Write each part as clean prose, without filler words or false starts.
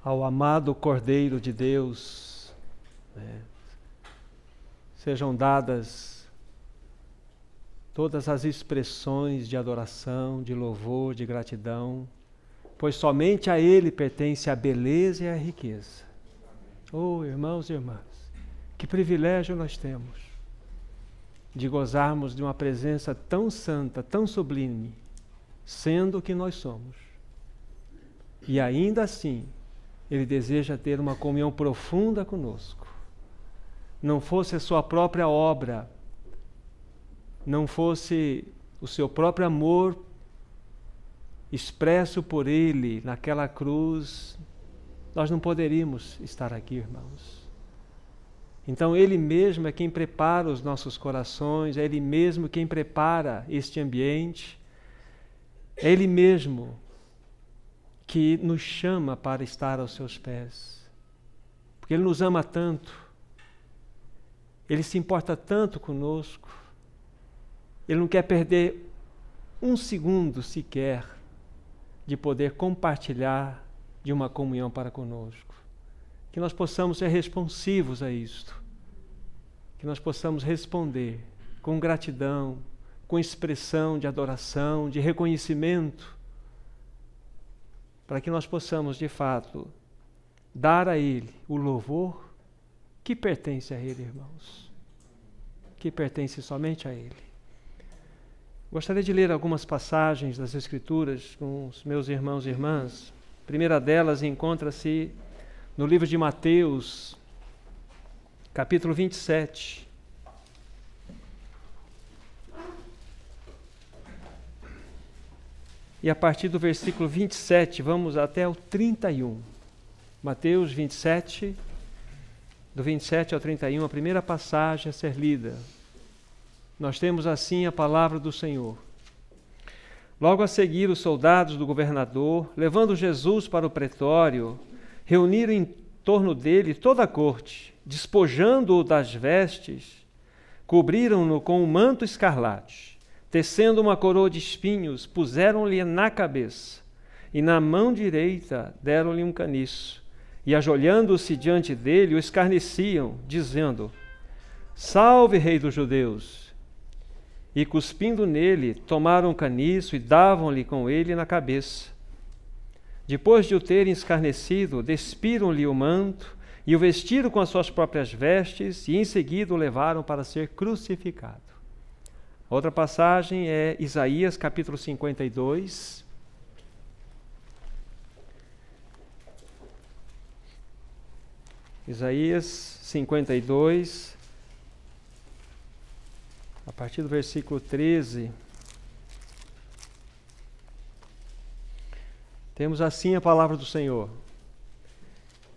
ao amado Cordeiro de Deus, né, sejam dadas todas as expressões de adoração, de louvor, de gratidão, pois somente a Ele pertence a beleza e a riqueza. Oh, irmãos e irmãs, que privilégio nós temos de gozarmos de uma presença tão santa, tão sublime, sendo o que nós somos. E ainda assim, Ele deseja ter uma comunhão profunda conosco. Não fosse a sua própria obra, não fosse o seu próprio amor expresso por Ele naquela cruz, nós não poderíamos estar aqui, irmãos. Então Ele mesmo é quem prepara os nossos corações, é Ele mesmo quem prepara este ambiente, é Ele mesmo que nos chama para estar aos seus pés, porque Ele nos ama tanto, Ele se importa tanto conosco, Ele não quer perder um segundo sequer de poder compartilhar de uma comunhão para conosco. Que nós possamos ser responsivos a isto, que nós possamos responder com gratidão, com expressão de adoração, de reconhecimento, para que nós possamos, de fato, dar a Ele o louvor que pertence a Ele, irmãos, que pertence somente a Ele. Gostaria de ler algumas passagens das Escrituras com os meus irmãos e irmãs. A primeira delas encontra-se no livro de Mateus, capítulo 27. E a partir do versículo 27, vamos até o 31. Mateus 27, do 27 ao 31, a primeira passagem a ser lida. Nós temos assim a palavra do Senhor. Logo a seguir, os soldados do governador, levando Jesus para o pretório, reuniram em torno dele toda a corte, despojando-o das vestes, cobriram-no com um manto escarlate, tecendo uma coroa de espinhos, puseram-lhe na cabeça, e na mão direita deram-lhe um caniço, e ajoelhando-se diante dele, o escarneciam, dizendo: Salve, Rei dos Judeus! E cuspindo nele, tomaram um caniço e davam-lhe com ele na cabeça. Depois de o terem escarnecido, despiram-lhe o manto e o vestiram com as suas próprias vestes e em seguida o levaram para ser crucificado. A outra passagem é Isaías capítulo 52. Isaías 52. A partir do versículo 13, temos assim a palavra do Senhor.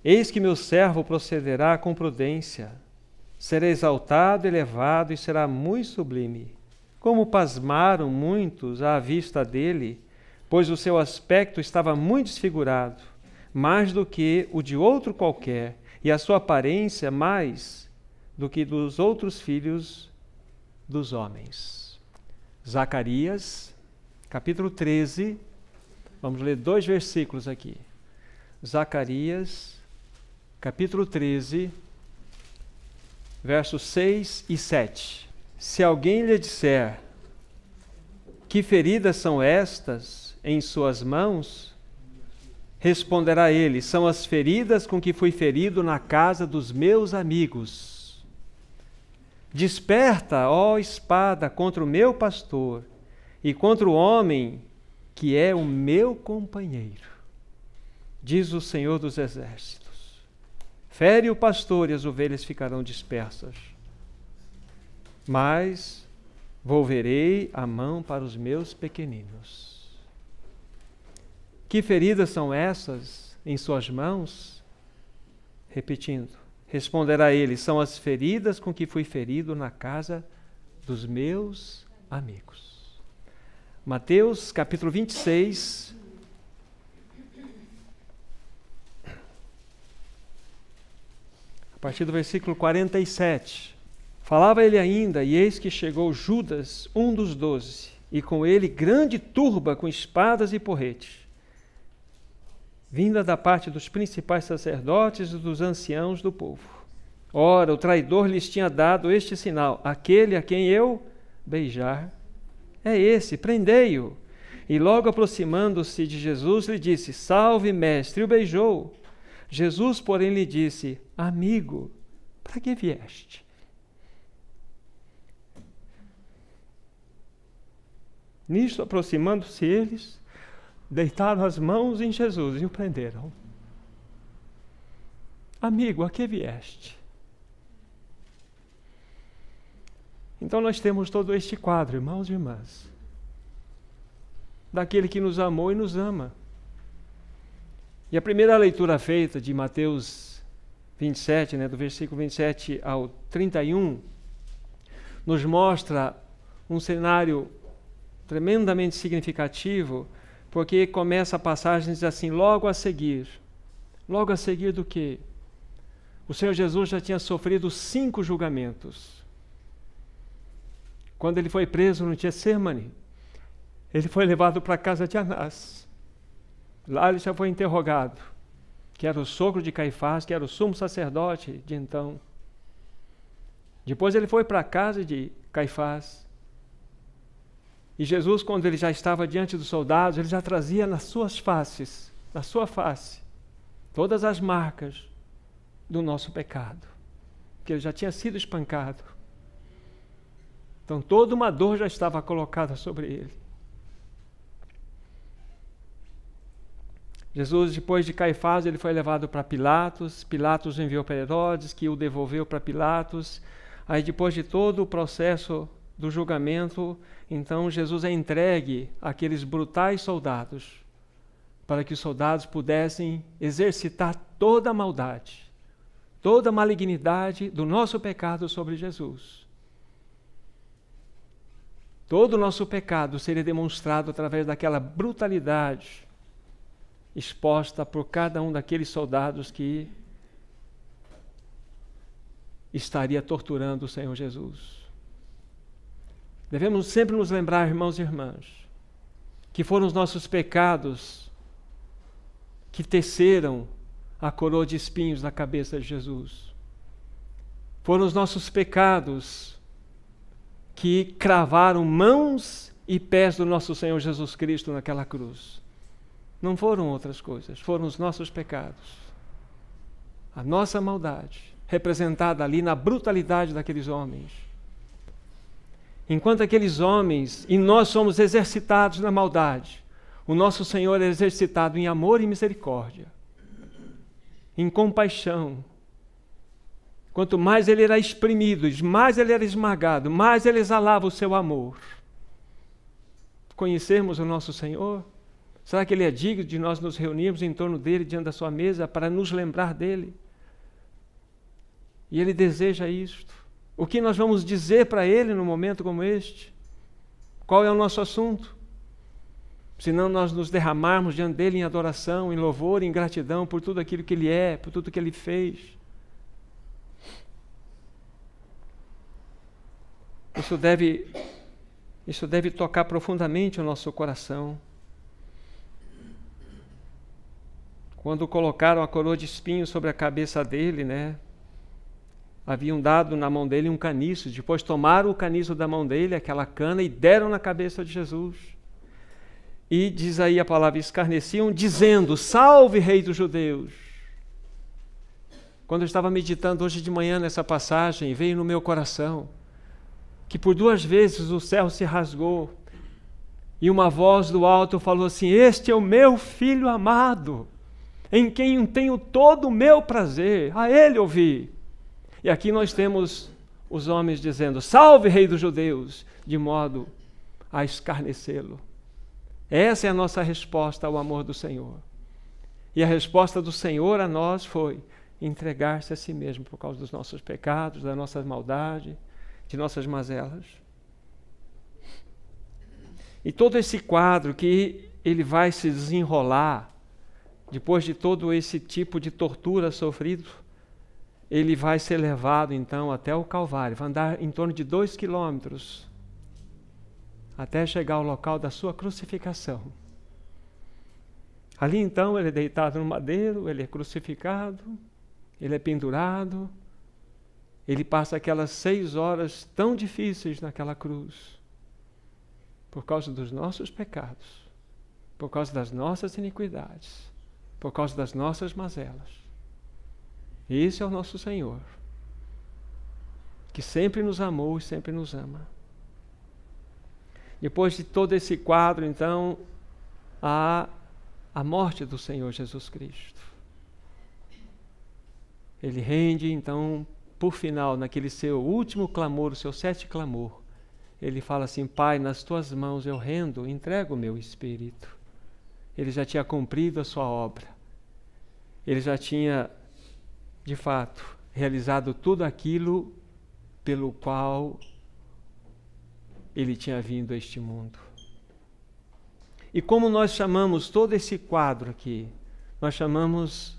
Eis que meu servo procederá com prudência, será exaltado, elevado e será muito sublime. Como pasmaram muitos à vista dele, pois o seu aspecto estava muito desfigurado, mais do que o de outro qualquer, e a sua aparência mais do que dos outros filhos dos homens. Zacarias, capítulo 13, vamos ler 2 versículos aqui. Zacarias, capítulo 13, versos 6 e 7. Se alguém lhe disser: que feridas são estas em suas mãos? Responderá ele: são as feridas com que fui ferido na casa dos meus amigos. Desperta, ó espada, contra o meu pastor e contra o homem que é o meu companheiro, diz o Senhor dos Exércitos. Fere o pastor e as ovelhas ficarão dispersas. Mas volverei a mão para os meus pequeninos. Que feridas são essas em suas mãos? Repetindo. Responderá ele: são as feridas com que fui ferido na casa dos meus amigos. Mateus capítulo 26. A partir do versículo 47. Falava ele ainda, e eis que chegou Judas, um dos 12, e com ele grande turba com espadas e porretes. vinda da parte dos principais sacerdotes e dos anciãos do povo. Ora, o traidor lhes tinha dado este sinal: aquele a quem eu beijar é esse, prendei-o. E logo aproximando-se de Jesus, lhe disse: salve, mestre, e o beijou. Jesus, porém, lhe disse: amigo, para que vieste? Nisto, aproximando-se eles, deitaram as mãos em Jesus e o prenderam. Amigo, a que vieste? Então nós temos todo este quadro, irmãos e irmãs, daquele que nos amou e nos ama. E a primeira leitura feita de Mateus 27, do versículo 27 ao 31, nos mostra um cenário tremendamente significativo, porque começa a passagem diz assim: logo a seguir do quê? O Senhor Jesus já tinha sofrido 5 julgamentos. Quando ele foi preso no Getsemane, ele foi levado para a casa de Anás. Lá ele já foi interrogado, que era o sogro de Caifás, que era o sumo sacerdote de então. Depois ele foi para a casa de Caifás. E Jesus, quando ele já estava diante dos soldados, ele já trazia na sua face, todas as marcas do nosso pecado, que ele já tinha sido espancado. Então toda uma dor já estava colocada sobre ele. Jesus, depois de Caifás, ele foi levado para Pilatos. Pilatos enviou para Herodes, que o devolveu para Pilatos. Aí, depois de todo o processo do julgamento, então Jesus é entregue àqueles brutais soldados, para que os soldados pudessem exercitar toda a maldade, toda a malignidade do nosso pecado sobre Jesus. Todo o nosso pecado seria demonstrado através daquela brutalidade exposta por cada um daqueles soldados que estaria torturando o Senhor Jesus. Devemos sempre nos lembrar, irmãos e irmãs, que foram os nossos pecados que teceram a coroa de espinhos na cabeça de Jesus. Foram os nossos pecados que cravaram mãos e pés do nosso Senhor Jesus Cristo naquela cruz. Não foram outras coisas, foram os nossos pecados. A nossa maldade, representada ali na brutalidade daqueles homens. Enquanto aqueles homens, e nós somos exercitados na maldade, o nosso Senhor é exercitado em amor e misericórdia, em compaixão. Quanto mais ele era exprimido, mais ele era esmagado, mais ele exalava o seu amor. Conhecermos o nosso Senhor? Será que ele é digno de nós nos reunirmos em torno dele, diante da sua mesa, para nos lembrar dele? E ele deseja isto. O que nós vamos dizer para ele num momento como este? Qual é o nosso assunto? Se não nós nos derramarmos diante dele em adoração, em louvor, em gratidão por tudo aquilo que ele é, por tudo que ele fez. Isso deve tocar profundamente o nosso coração. Quando colocaram a coroa de espinhos sobre a cabeça dele, haviam dado na mão dele um caniço, depois tomaram o caniço da mão dele, aquela cana, e deram na cabeça de Jesus. E diz aí a palavra, escarneciam, dizendo: salve, Rei dos Judeus. Quando eu estava meditando hoje de manhã nessa passagem, veio no meu coração que por 2 vezes o céu se rasgou e uma voz do alto falou assim: este é o meu Filho amado, em quem tenho todo o meu prazer, a ele ouvi. E aqui nós temos os homens dizendo: salve, Rei dos Judeus, de modo a escarnecê-lo. Essa é a nossa resposta ao amor do Senhor. E a resposta do Senhor a nós foi entregar-se a si mesmo por causa dos nossos pecados, da nossa maldade, de nossas mazelas. E todo esse quadro que ele vai se desenrolar, depois de todo esse tipo de tortura sofrido, ele vai ser levado então até o Calvário, vai andar em torno de 2 quilômetros, até chegar ao local da sua crucificação. Ali então ele é deitado no madeiro, ele é crucificado, ele é pendurado, ele passa aquelas 6 horas tão difíceis naquela cruz, por causa dos nossos pecados, por causa das nossas iniquidades, por causa das nossas mazelas. Esse é o nosso Senhor, que sempre nos amou e sempre nos ama. Depois de todo esse quadro, então, há a morte do Senhor Jesus Cristo. Ele rende, então, por final, naquele seu último clamor, o seu 7º clamor, ele fala assim: Pai, nas tuas mãos eu rendo, entrego o meu espírito. Ele já tinha cumprido a sua obra. Ele já tinha, de fato, realizado tudo aquilo pelo qual ele tinha vindo a este mundo. E como nós chamamos todo esse quadro aqui? Nós chamamos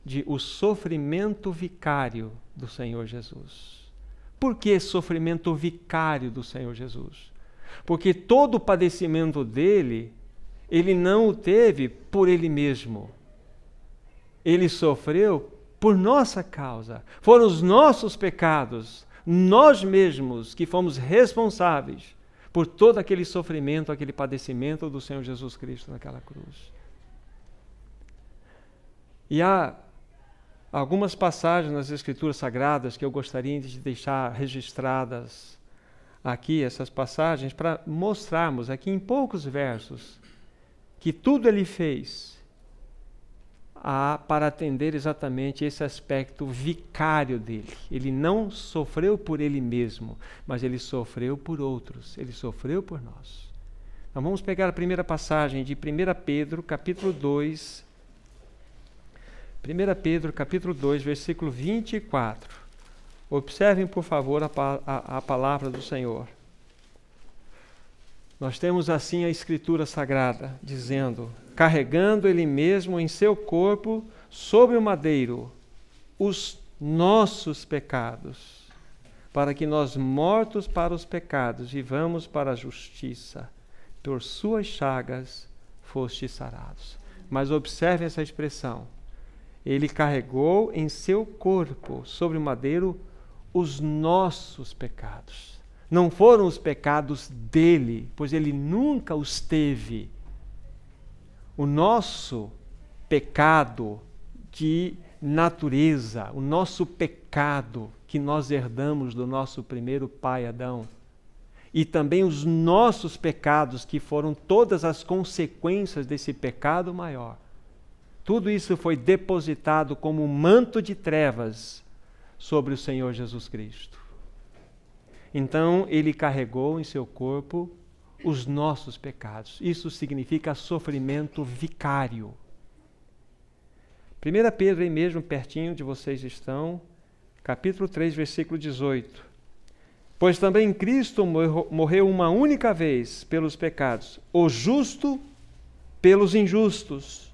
de o sofrimento vicário do Senhor Jesus. Por que sofrimento vicário do Senhor Jesus? Porque todo o padecimento dele, ele não o teve por ele mesmo. Ele sofreu por nossa causa. Foram os nossos pecados, nós mesmos que fomos responsáveis por todo aquele sofrimento, aquele padecimento do Senhor Jesus Cristo naquela cruz. E há algumas passagens nas Escrituras Sagradas que eu gostaria de deixar registradas aqui, essas passagens, para mostrarmos aqui em poucos versos que tudo ele fez para atender exatamente esse aspecto vicário dele. Ele não sofreu por ele mesmo, mas ele sofreu por outros, ele sofreu por nós. Então vamos pegar a primeira passagem de 1 Pedro, capítulo 2, 1 Pedro, capítulo 2, versículo 24. Observem, por favor, a palavra do Senhor. Nós temos assim a Escritura Sagrada, dizendo: carregando ele mesmo em seu corpo, sobre o madeiro, os nossos pecados, para que nós, mortos para os pecados, vivamos para a justiça. Por suas chagas fostes sarados. Mas observe essa expressão. Ele carregou em seu corpo, sobre o madeiro, os nossos pecados. Não foram os pecados dele, pois ele nunca os teve. O nosso pecado de natureza, o nosso pecado que nós herdamos do nosso primeiro pai Adão, e também os nossos pecados, que foram todas as consequências desse pecado maior, tudo isso foi depositado como um manto de trevas sobre o Senhor Jesus Cristo. Então, ele carregou em seu corpo os nossos pecados. Isso significa sofrimento vicário. 1 Pedro, aí mesmo, pertinho de vocês estão, capítulo 3, versículo 18. Pois também Cristo morreu uma única vez pelos pecados, o justo pelos injustos,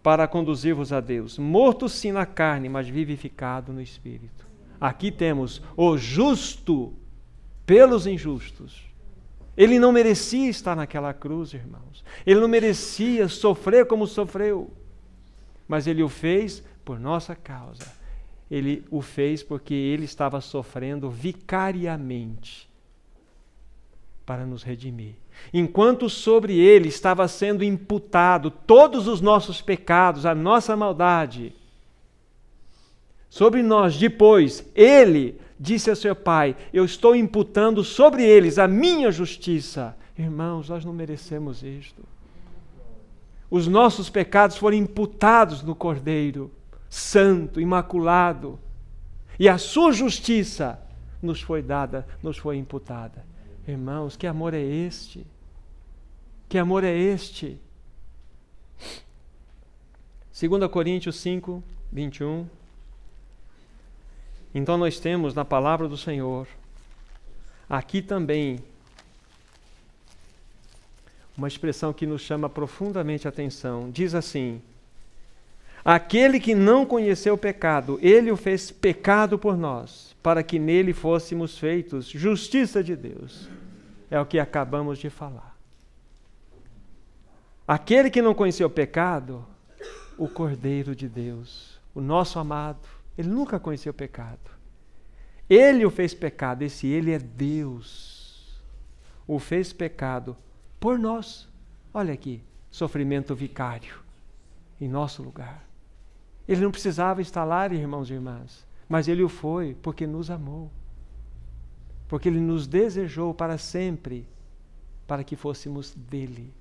para conduzir-vos a Deus. Morto sim na carne, mas vivificado no Espírito. Aqui temos o justo pelos injustos. Ele não merecia estar naquela cruz, irmãos. Ele não merecia sofrer como sofreu. Mas ele o fez por nossa causa. Ele o fez porque ele estava sofrendo vicariamente para nos redimir. Enquanto sobre ele estava sendo imputado todos os nossos pecados, a nossa maldade, sobre nós depois, ele disse a seu Pai: eu estou imputando sobre eles a minha justiça. Irmãos, nós não merecemos isto. Os nossos pecados foram imputados no Cordeiro Santo, imaculado, e a sua justiça nos foi dada, nos foi imputada. Irmãos, que amor é este? Que amor é este? 2 Coríntios 5, 21. Então nós temos na palavra do Senhor, aqui também, uma expressão que nos chama profundamente a atenção. Diz assim: aquele que não conheceu o pecado, ele o fez pecado por nós, para que nele fôssemos feitos justiça de Deus. É o que acabamos de falar. Aquele que não conheceu o pecado, o Cordeiro de Deus, o nosso amado, ele nunca conheceu o pecado. Ele o fez pecado, esse ele é Deus. O fez pecado por nós. Olha aqui, sofrimento vicário em nosso lugar. Ele não precisava estar lá, irmãos e irmãs, mas ele o foi porque nos amou. Porque ele nos desejou para sempre, para que fôssemos dele.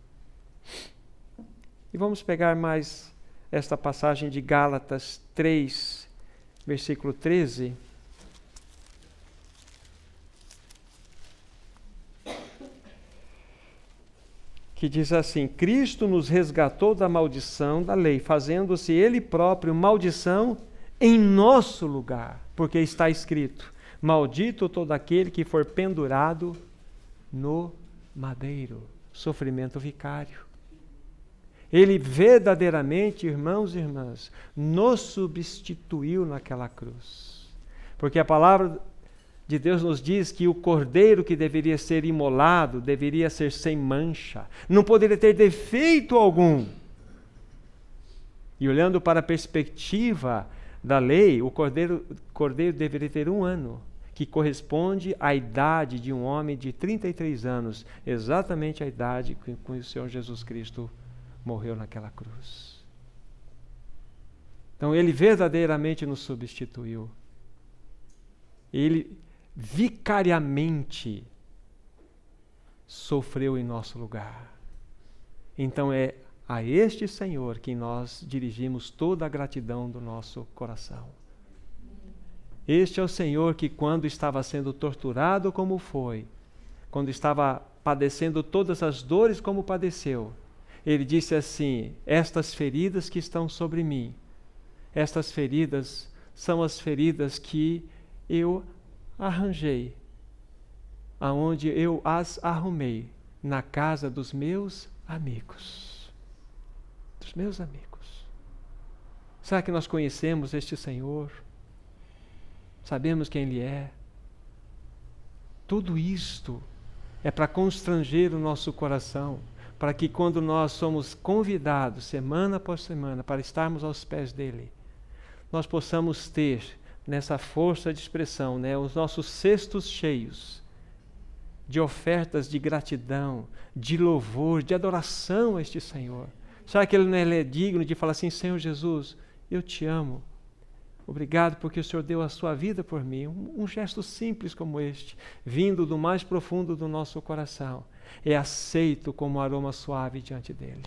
E vamos pegar mais esta passagem de Gálatas 3, versículo 13. Que diz assim: Cristo nos resgatou da maldição da lei, fazendo-se Ele próprio maldição em nosso lugar, porque está escrito: maldito todo aquele que for pendurado no madeiro. Sofrimento vicário. Ele verdadeiramente, irmãos e irmãs, nos substituiu naquela cruz. Porque a palavra de Deus nos diz que o cordeiro que deveria ser imolado deveria ser sem mancha, não poderia ter defeito algum. E olhando para a perspectiva da lei, o cordeiro deveria ter 1 ano, que corresponde à idade de um homem de 33 anos, exatamente a idade com que o Senhor Jesus Cristo morreu naquela cruz. Então ele verdadeiramente nos substituiu. Ele vicariamente sofreu em nosso lugar. Então é a este Senhor que nós dirigimos toda a gratidão do nosso coração. Este é o Senhor que, quando estava sendo torturado como foi, quando estava padecendo todas as dores como padeceu, ele disse assim: estas feridas que estão sobre mim, estas feridas são as feridas que eu arranjei, aonde eu as arrumei, na casa dos meus amigos. Dos meus amigos. Será que nós conhecemos este Senhor? Sabemos quem Ele é? Tudo isto é para constranger o nosso coração, para que quando nós somos convidados, semana após semana, para estarmos aos pés dEle, nós possamos ter nessa força de expressão, os nossos cestos cheios de ofertas de gratidão, de louvor, de adoração a este Senhor. Será que Ele é digno de falar assim: Senhor Jesus, eu te amo. Obrigado porque o Senhor deu a sua vida por mim. Um gesto simples como este, vindo do mais profundo do nosso coração, é aceito como um aroma suave diante dEle.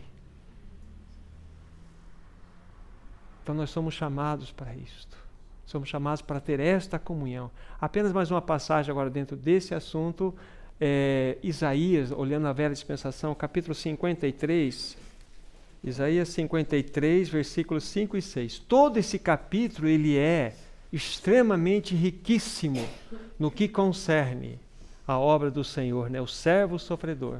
Então nós somos chamados para isto. Somos chamados para ter esta comunhão. Apenas mais uma passagem agora dentro desse assunto. Isaías, olhando a velha dispensação, capítulo 53. Isaías 53, versículos 5 e 6. Todo esse capítulo ele é extremamente riquíssimo no que concerne a obra do Senhor, o servo sofredor.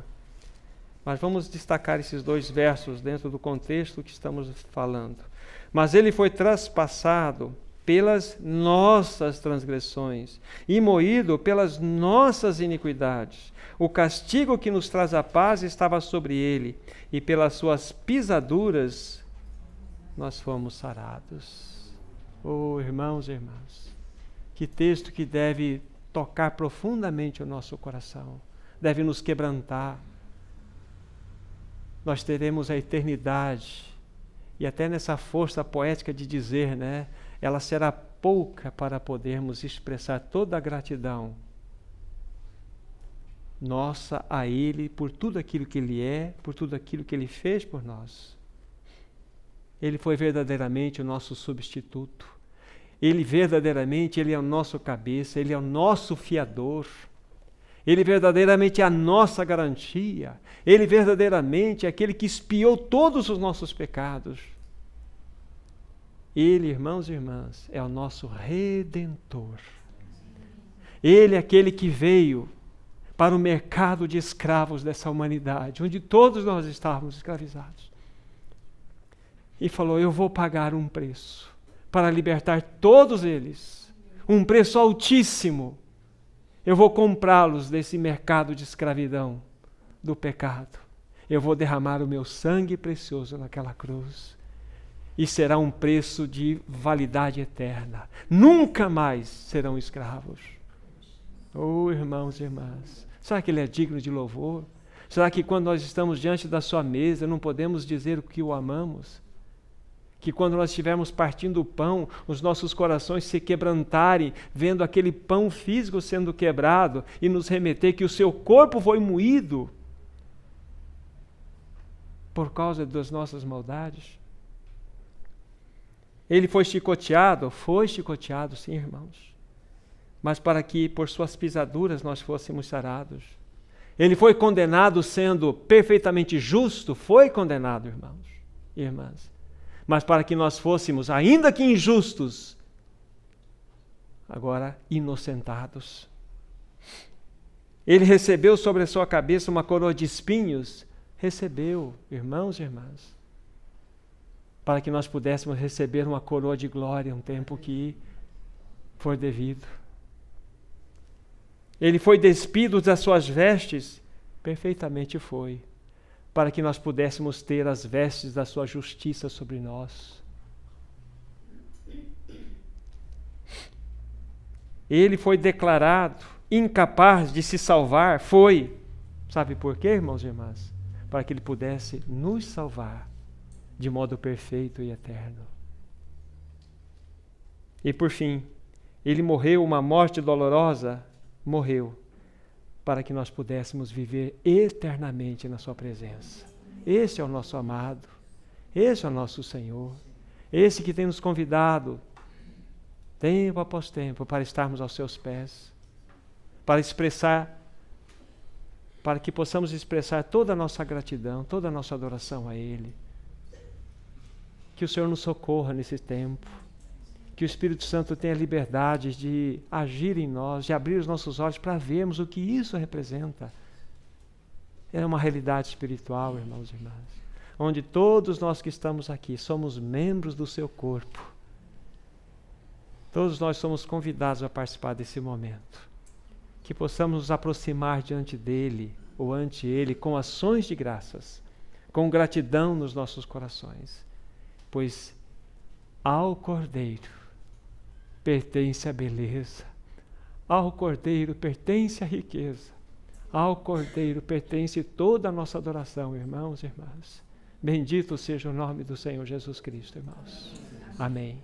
Mas vamos destacar esses 2 versos dentro do contexto que estamos falando. Mas ele foi traspassado pelas nossas transgressões e moído pelas nossas iniquidades. O castigo que nos traz a paz estava sobre ele, e pelas suas pisaduras nós fomos sarados. Oh, irmãos e irmãs, que texto que deve tocar profundamente o nosso coração, deve nos quebrantar. Nós teremos a eternidade, e até nessa força poética de dizer, ela será pouca para podermos expressar toda a gratidão nossa a Ele por tudo aquilo que Ele é, por tudo aquilo que Ele fez por nós. Ele foi verdadeiramente o nosso substituto. Ele verdadeiramente, Ele é o nosso cabeça, Ele é o nosso fiador. Ele verdadeiramente é a nossa garantia. Ele verdadeiramente é aquele que expiou todos os nossos pecados. Ele, irmãos e irmãs, é o nosso Redentor. Ele é aquele que veio para o mercado de escravos dessa humanidade, onde todos nós estávamos escravizados. E falou: eu vou pagar um preço para libertar todos eles, um preço altíssimo. Eu vou comprá-los desse mercado de escravidão, do pecado. eu vou derramar o meu sangue precioso naquela cruz. E será um preço de validade eterna. Nunca mais serão escravos. Oh, irmãos e irmãs, será que Ele é digno de louvor? Será que quando nós estamos diante da sua mesa, não podemos dizer o que o amamos? Que quando nós estivermos partindo o pão, os nossos corações se quebrantarem, vendo aquele pão físico sendo quebrado, e nos remeter que o seu corpo foi moído por causa das nossas maldades? Ele foi chicoteado sim, irmãos, mas para que por suas pisaduras nós fôssemos sarados. Ele foi condenado sendo perfeitamente justo, foi condenado, irmãos e irmãs, mas para que nós fôssemos, ainda que injustos, agora inocentados. Ele recebeu sobre a sua cabeça uma coroa de espinhos, recebeu, irmãos e irmãs, para que nós pudéssemos receber uma coroa de glória um tempo que for devido. Ele foi despido das suas vestes, perfeitamente foi, para que nós pudéssemos ter as vestes da sua justiça sobre nós. Ele foi declarado incapaz de se salvar, sabe por quê, irmãos e irmãs? Para que Ele pudesse nos salvar de modo perfeito e eterno. E por fim, Ele morreu uma morte dolorosa, morreu para que nós pudéssemos viver eternamente na sua presença. Esse é o nosso amado, esse é o nosso Senhor, esse que tem nos convidado, tempo após tempo, para estarmos aos seus pés, para que possamos expressar toda a nossa gratidão, toda a nossa adoração a Ele. Que o Senhor nos socorra nesse tempo, que o Espírito Santo tenha liberdade de agir em nós, de abrir os nossos olhos para vermos o que isso representa. É uma realidade espiritual, irmãos e irmãs, onde todos nós que estamos aqui somos membros do seu corpo. Todos nós somos convidados a participar desse momento. Que possamos nos aproximar diante dele ou ante ele com ações de graças, com gratidão nos nossos corações, pois ao Cordeiro pertence a beleza, ao Cordeiro pertence a riqueza, ao Cordeiro pertence toda a nossa adoração, irmãos e irmãs. Bendito seja o nome do Senhor Jesus Cristo, irmãos. Amém.